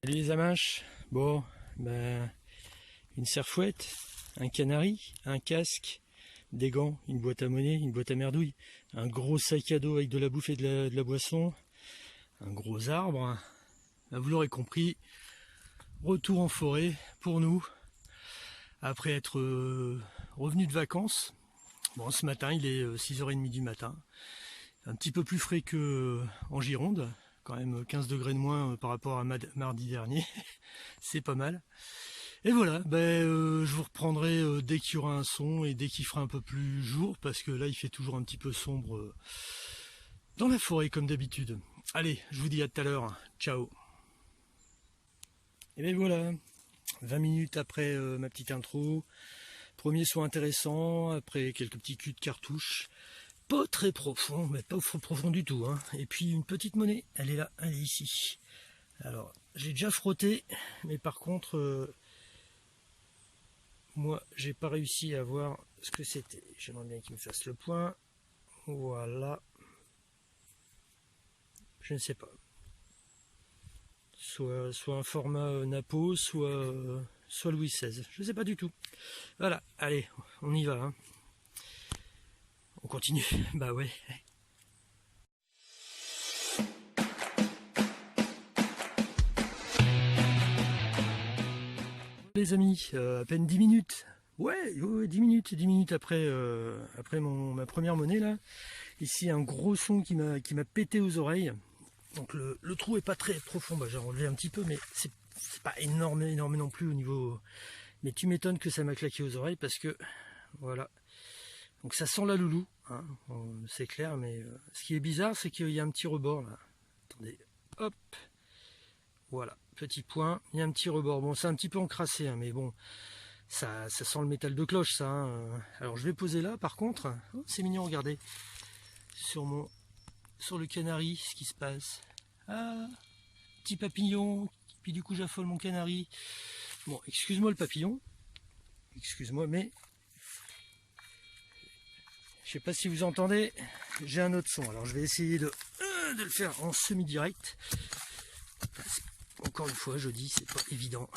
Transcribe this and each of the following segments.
Salut les amanches, bon, ben, une serfouette, un canari, un casque, des gants, une boîte à monnaie, une boîte à merdouille, un gros sac à dos avec de la bouffe et de la boisson, un gros arbre. Ben, vous l'aurez compris, retour en forêt pour nous, après être revenu de vacances. Bon, ce matin, il est 6h30 du matin, un petit peu plus frais qu'en Gironde. Quand même 15 degrés de moins par rapport à mardi dernier, c'est pas mal. Et voilà, je vous reprendrai dès qu'il y aura un son et dès qu'il fera un peu plus jour, parce que là il fait toujours un petit peu sombre dans la forêt comme d'habitude. Allez, je vous dis à tout à l'heure, ciao. Et bien voilà, 20 minutes après ma petite intro, premier son intéressant, après quelques petits culs de cartouche. Pas très profond, mais pas profond du tout, hein. Et puis une petite monnaie, elle est là, elle est ici. Alors, j'ai déjà frotté, mais par contre, moi, j'ai pas réussi à voir ce que c'était. J'aimerais bien qu'il me fasse le point. Voilà. Je ne sais pas. Soit un format Napo, soit Louis XVI. Je ne sais pas du tout. Voilà, allez, on y va, hein. On continue, bah ouais. Les amis, à peine 10 minutes. Ouais, 10 minutes après, ma première monnaie là. Ici un gros son qui m'a pété aux oreilles. Donc le trou est pas très profond, bah, j'ai relevé un petit peu, mais c'est pas énorme non plus au niveau. Mais tu m'étonnes que ça m'a claqué aux oreilles parce que voilà. Donc ça sent la loulou, hein, c'est clair, mais ce qui est bizarre, c'est qu'il y a un petit rebord là. Attendez, hop, voilà, petit point, il y a un petit rebord. Bon, c'est un petit peu encrassé, hein, mais bon, ça sent le métal de cloche, ça. Hein. Alors je vais poser là, par contre, oh, c'est mignon, regardez, sur le canari, ce qui se passe. Ah, petit papillon, puis du coup j'affole mon canari. Bon, excuse-moi le papillon, excuse-moi, mais je sais pas si vous entendez, j'ai un autre son. Alors je vais essayer de le faire en semi-direct. Encore une fois, je dis, c'est pas évident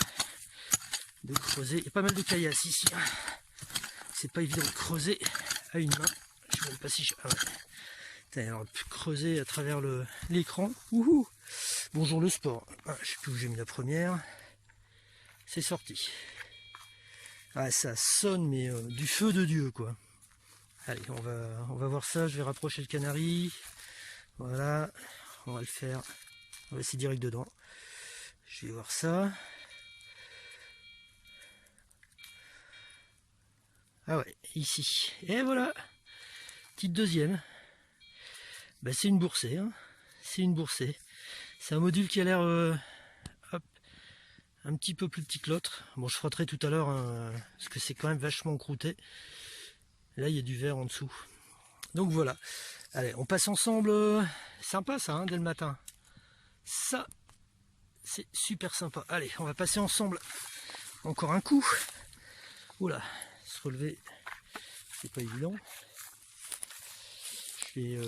de creuser. Il y a pas mal de caillasses ici. C'est pas évident de creuser à une main. Je sais même pas si je... Ah ouais. Alors, creuser à travers l'écran. Bonjour le sport. Ah, je sais plus où j'ai mis la première. C'est sorti. Ah, ça sonne, mais du feu de Dieu, quoi. Allez, on va voir ça. Je vais rapprocher le canari. Voilà. On va le faire. On va essayer direct dedans. Je vais voir ça. Ah ouais, ici. Et voilà. Petite deuxième. Ben, c'est une boursée. Hein. C'est une boursée. C'est un module qui a l'air un petit peu plus petit que l'autre. Bon, je frotterai tout à l'heure, hein, parce que c'est quand même vachement croûté. Là, il y a du verre en dessous. Donc voilà. Allez, on passe ensemble. Sympa ça, hein, dès le matin. Ça, c'est super sympa. Allez, on va passer ensemble encore un coup. Oula, se relever, c'est pas évident. Je vais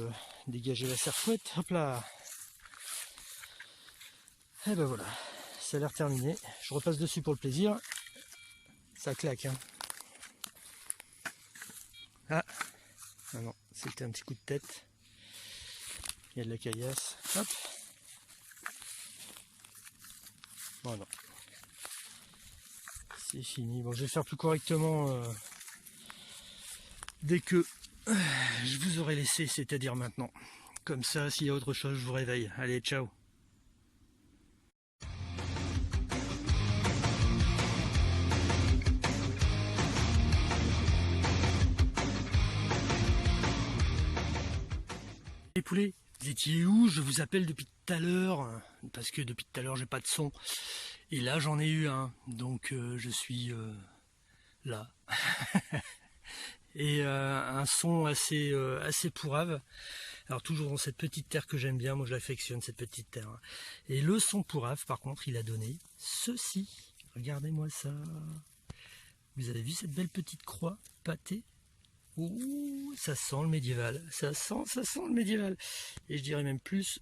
dégager la serfouette. Hop là. Et ben voilà, ça a l'air terminé. Je repasse dessus pour le plaisir. Ça claque, hein. Ah, non, c'était un petit coup de tête. Il y a de la caillasse. Hop. Voilà. C'est fini. Bon, je vais faire plus correctement dès que je vous aurai laissé, c'est-à-dire maintenant. Comme ça, s'il y a autre chose, je vous réveille. Allez, ciao. Les poulets, vous étiez où? Je vous appelle depuis tout à l'heure, parce que depuis tout à l'heure j'ai pas de son. Et là j'en ai eu un, donc je suis là. et un son assez pourrave. Alors toujours dans cette petite terre que j'aime bien, moi je l'affectionne cette petite terre. Et le son pourrave par contre il a donné ceci. Regardez-moi ça. Vous avez vu cette belle petite croix pâtée? Ouh, ça sent le médiéval, ça sent le médiéval. Et je dirais même plus,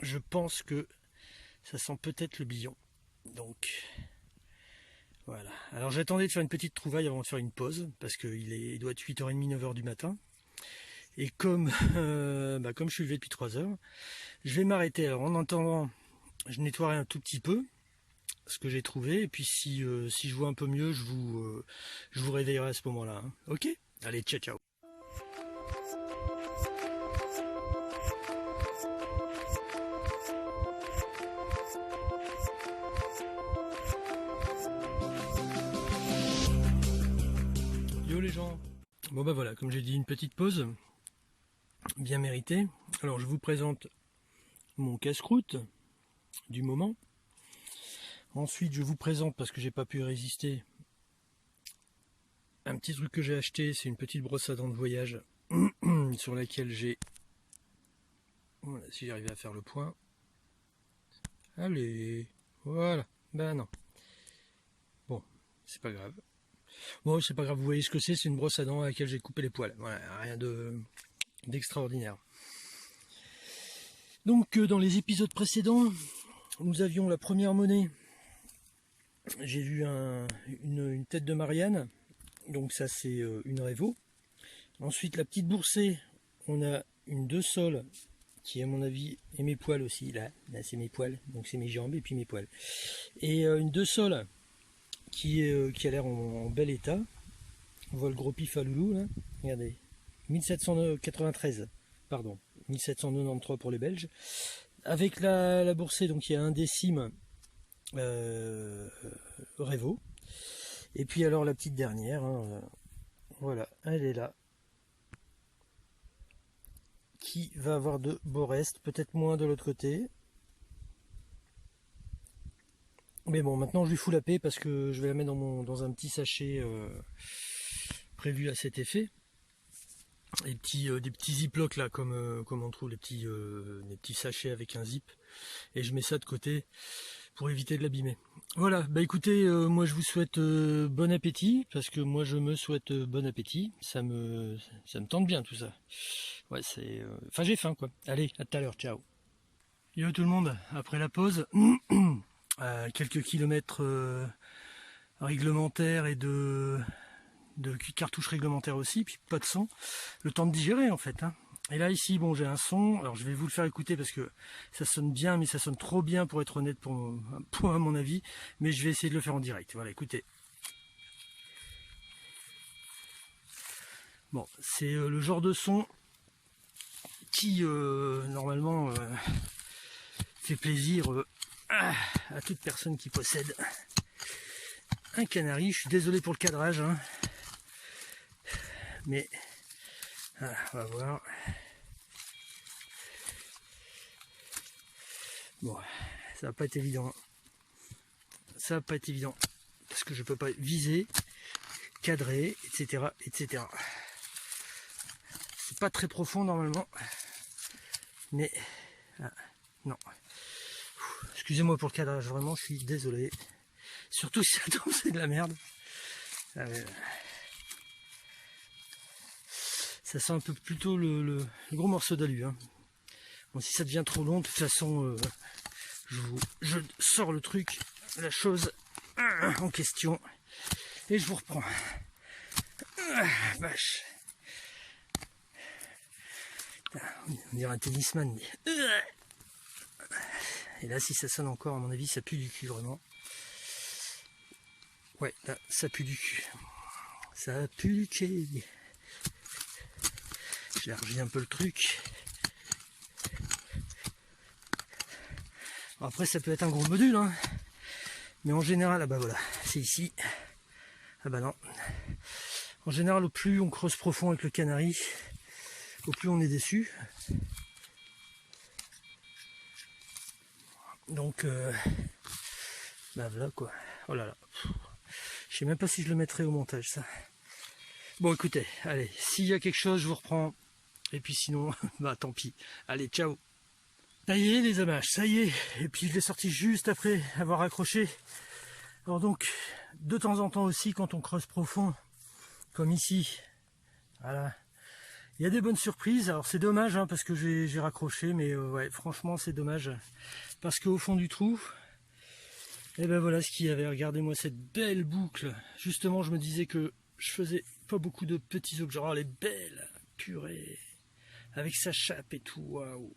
je pense que ça sent peut-être le billon. Donc voilà. Alors j'attendais de faire une petite trouvaille avant de faire une pause, parce qu'il doit être 8h30, 9h du matin. Et comme je suis levé depuis 3h, je vais m'arrêter. Alors en attendant, je nettoierai un tout petit peu ce que j'ai trouvé. Et puis si je vois un peu mieux, je vous réveillerai à ce moment-là. Hein. Ok? Allez, ciao ciao. Yo les gens. Bon bah voilà, comme j'ai dit, une petite pause bien méritée. Alors je vous présente mon casse-croûte du moment. Ensuite je vous présente, parce que j'ai pas pu résister, un petit truc que j'ai acheté. C'est une petite brosse à dents de voyage sur laquelle j'ai, voilà, si j'arrivais à faire le point, allez, voilà, ben non, bon, c'est pas grave. Bon, c'est pas grave, vous voyez ce que c'est une brosse à dents à laquelle j'ai coupé les poils. Voilà, rien d'extraordinaire. Donc, dans les épisodes précédents, nous avions la première monnaie. J'ai vu une tête de Marianne. Donc ça, c'est une Révo. Ensuite, la petite boursée, on a une 2 sols, qui, à mon avis, et mes poils aussi. Là c'est mes poils, donc c'est mes jambes et puis mes poils. Et une 2 sols qui a l'air en bel état. On voit le gros pif à loulou là. Regardez, 1793, pardon, 1793 pour les Belges. Avec la boursée, donc il y a un décime Révo. Et puis alors la petite dernière, hein, voilà, elle est là. Qui va avoir de beaux restes, peut-être moins de l'autre côté. Mais bon, maintenant je lui fous la paix parce que je vais la mettre dans un petit sachet prévu à cet effet. Des petits ziplocs là, comme on trouve des petits sachets avec un zip. Et je mets ça de côté pour éviter de l'abîmer. Voilà, bah écoutez, moi je vous souhaite bon appétit, parce que moi je me souhaite bon appétit. Ça me tente bien tout ça. Ouais, c'est... Enfin j'ai faim quoi. Allez, à tout à l'heure, ciao. Yo tout le monde, après la pause, à quelques kilomètres réglementaires et de cartouches réglementaires aussi, puis pas de son, le temps de digérer en fait. Hein. Et là ici, bon, j'ai un son, alors je vais vous le faire écouter parce que ça sonne bien, mais ça sonne trop bien pour être honnête pour à mon avis, mais je vais essayer de le faire en direct. Voilà, écoutez. Bon, c'est le genre de son qui normalement fait plaisir à toute personne qui possède un canari. Je suis désolé pour le cadrage, hein. Mais voilà, on va voir. Bon, ça va pas être évident. Ça va pas être évident parce que je peux pas viser, cadrer, etc., etc. C'est pas très profond normalement, mais non. Excusez-moi pour le cadrage, vraiment, je suis désolé. Surtout si ça tombe, c'est de la merde. Ça sent un peu plutôt le gros morceau d'alu. Hein. Bon, si ça devient trop long, de toute façon, je sors le truc, la chose en question, et je vous reprends. Vache. On dirait un tennisman. Mais... Et là, si ça sonne encore, à mon avis, ça pue du cul, vraiment. Ouais, là, ça pue du cul. Ça pue du cul. J'élargis un peu le truc. Après, ça peut être un gros module, hein. Mais en général, ah bah voilà, c'est ici. Ah bah non. En général, au plus on creuse profond avec le canari, au plus on est déçu. Donc, bah voilà quoi. Oh là là. Je sais même pas si je le mettrai au montage, ça. Bon écoutez, allez, s'il y a quelque chose, je vous reprends. Et puis sinon, bah tant pis. Allez, ciao. Ça y est les amages, ça y est. Et puis je l'ai sorti juste après avoir accroché. Alors donc, de temps en temps aussi, quand on creuse profond, comme ici, voilà, il y a des bonnes surprises. Alors c'est dommage hein, parce que j'ai raccroché, mais ouais, franchement c'est dommage. Parce qu'au fond du trou, et ben voilà ce qu'il y avait. Regardez-moi cette belle boucle. Justement, je me disais que je faisais pas beaucoup de petits objets. Oh, elle est belle, purée. Avec sa chape et tout, waouh.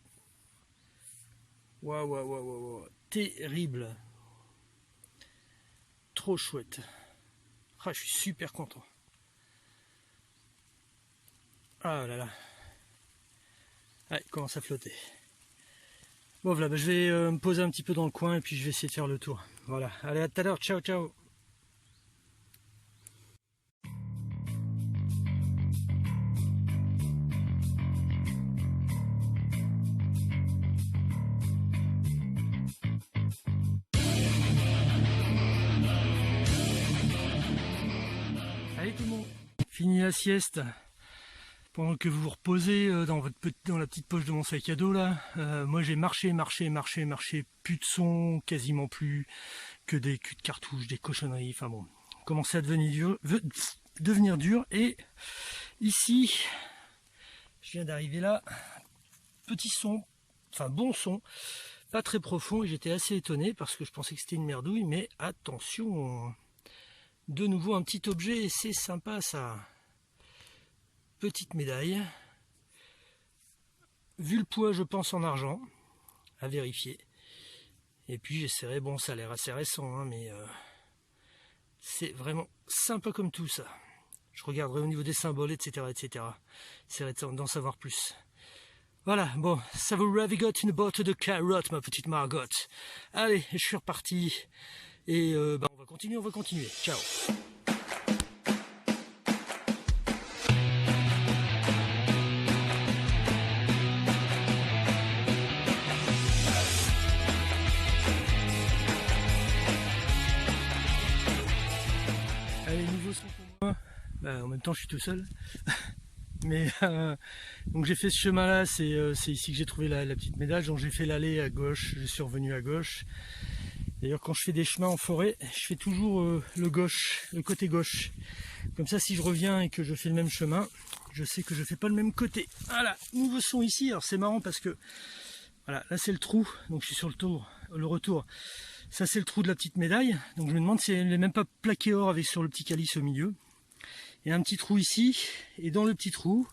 Waouh, waouh, waouh, waouh. Terrible. Trop chouette. Ah, je suis super content. Ah là là. Ouais, il commence à flotter. Bon voilà, bah, je vais me poser un petit peu dans le coin et puis je vais essayer de faire le tour. Voilà, allez à tout à l'heure, ciao ciao. Allez tout le monde, fini la sieste. Pendant que vous vous reposez dans la petite poche de mon sac à dos là, moi j'ai marché, plus de son, quasiment plus, que des culs de cartouches, des cochonneries, enfin bon, commençait à devenir dur, et ici, je viens d'arriver là, petit son, enfin bon son, pas très profond, et j'étais assez étonné parce que je pensais que c'était une merdouille, mais attention, de nouveau un petit objet, et c'est sympa ça. Petite médaille, vu le poids je pense en argent, à vérifier, et puis j'essaierai, bon ça a l'air assez récent hein, mais c'est vraiment sympa comme tout ça. Je regarderai au niveau des symboles, etc. J'essaierai d'en savoir plus. Voilà, bon, ça vous ravigote une botte de carottes ma petite Margot. Allez, je suis reparti, et bah, on va continuer, ciao. Allez, nouveau son pour moi. Bah, en même temps, je suis tout seul. Mais donc j'ai fait ce chemin là, c'est ici que j'ai trouvé la petite médaille. Donc j'ai fait l'allée à gauche, je suis revenu à gauche. D'ailleurs, quand je fais des chemins en forêt, je fais toujours le côté gauche. Comme ça, si je reviens et que je fais le même chemin, je sais que je fais pas le même côté. Voilà, nouveau son ici. Alors c'est marrant parce que voilà, là c'est le trou, donc je suis sur le retour. Ça c'est le trou de la petite médaille. Donc je me demande si elle n'est même pas plaquée or avec sur le petit calice au milieu. Il y a un petit trou ici, et dans le petit trou,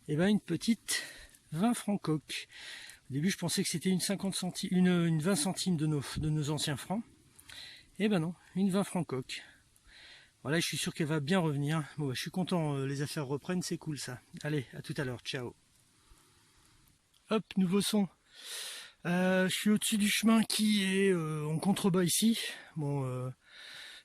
eh ben une petite 20 francs coque. Au début, je pensais que c'était une 20 centimes de nos anciens francs. Eh ben non, une 20 francs coque. Voilà, je suis sûr qu'elle va bien revenir. Bon, bah, je suis content, les affaires reprennent, c'est cool ça. Allez, à tout à l'heure, ciao. Hop, nouveau son. Je suis au-dessus du chemin qui est en contrebas ici. Bon,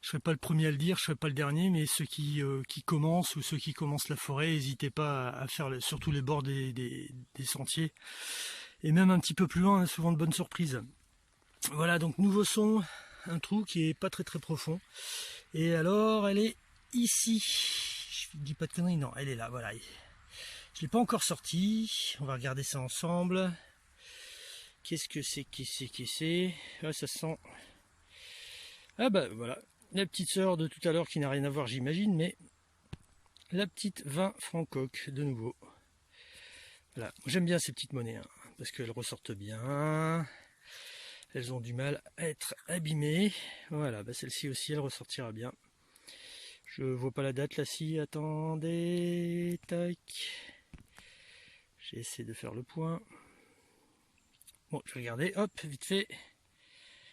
je ne serai pas le premier à le dire, je ne serai pas le dernier, mais ceux qui commencent ou ceux qui commencent la forêt, n'hésitez pas à faire surtout les bords des sentiers. Et même un petit peu plus loin, on a souvent de bonnes surprises. Voilà, donc nouveau son, un trou qui est pas très profond. Et alors, elle est ici. Je dis pas de conneries, non, elle est là, voilà. Je l'ai pas encore sortie, on va regarder ça ensemble. Qu'est-ce que c'est Ah, ça sent... Ah bah voilà, la petite sœur de tout à l'heure qui n'a rien à voir j'imagine, mais la petite 20 francs coque de nouveau. Voilà, j'aime bien ces petites monnaies, hein, parce qu'elles ressortent bien, elles ont du mal à être abîmées. Voilà, bah celle-ci aussi elle ressortira bien. Je vois pas la date là, si, attendez, tac. J'essaie de faire le point. Bon, je vais regarder, hop, vite fait.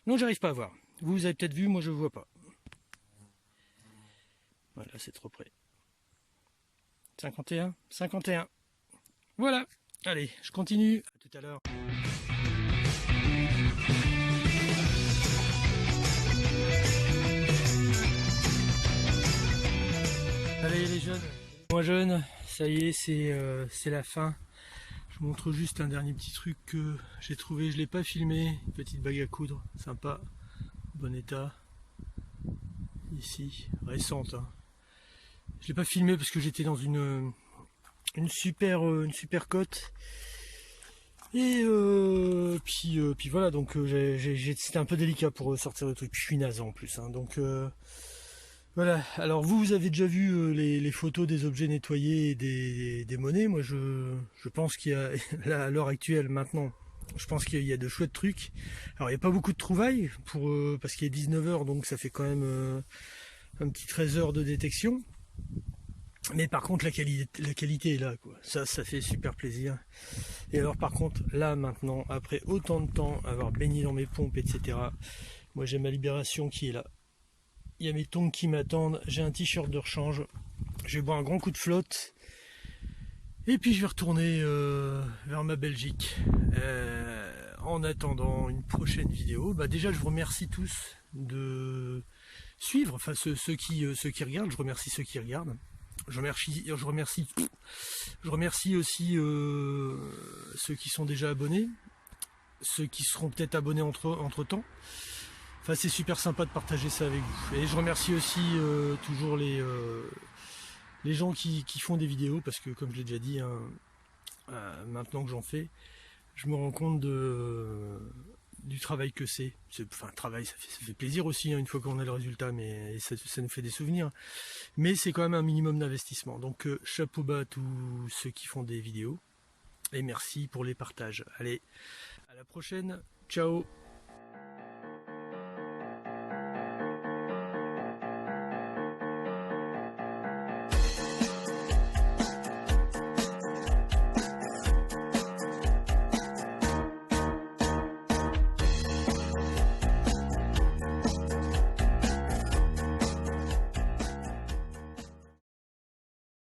Non, j'arrive pas à voir. Vous avez peut-être vu, moi je vois pas. Voilà, c'est trop près. 51, 51. Voilà. Allez, je continue. À tout à l'heure. Allez les jeunes. Moi jeune, ça y est, c'est la fin. Je vous montre juste un dernier petit truc que j'ai trouvé. Je l'ai pas filmé. Une petite bague à coudre, sympa, bon état. Ici, récente. Hein. Je l'ai pas filmé parce que j'étais dans une super cote. Et puis voilà, donc c'était un peu délicat pour sortir le truc. Puis je suis naze en plus, hein, donc voilà. Alors vous avez déjà vu les photos des objets nettoyés et des monnaies. Moi je pense qu'il y a, là, à l'heure actuelle maintenant, je pense qu'il y a de chouettes trucs. Alors il n'y a pas beaucoup de trouvailles parce qu'il est 19 h, donc ça fait quand même un petit 13 heures de détection. Mais par contre la qualité est là, quoi. Ça fait super plaisir. Et alors par contre là maintenant, après autant de temps, avoir baigné dans mes pompes, etc. Moi j'ai ma libération qui est là. Il y a mes tongs qui m'attendent, j'ai un t-shirt de rechange, je vais boire un grand coup de flotte. Et puis je vais retourner vers ma Belgique. En attendant une prochaine vidéo, bah déjà je vous remercie tous de suivre, enfin ceux qui regardent, je remercie ceux qui regardent. Je remercie aussi ceux qui sont déjà abonnés, ceux qui seront peut-être abonnés entre temps. Enfin, c'est super sympa de partager ça avec vous. Et je remercie aussi toujours les gens qui font des vidéos, parce que comme je l'ai déjà dit, hein, maintenant que j'en fais, je me rends compte du travail que c'est. Enfin, travail, ça fait plaisir aussi, hein, une fois qu'on a le résultat, mais ça nous fait des souvenirs. Mais c'est quand même un minimum d'investissement. Donc chapeau bas à tous ceux qui font des vidéos. Et merci pour les partages. Allez, à la prochaine. Ciao.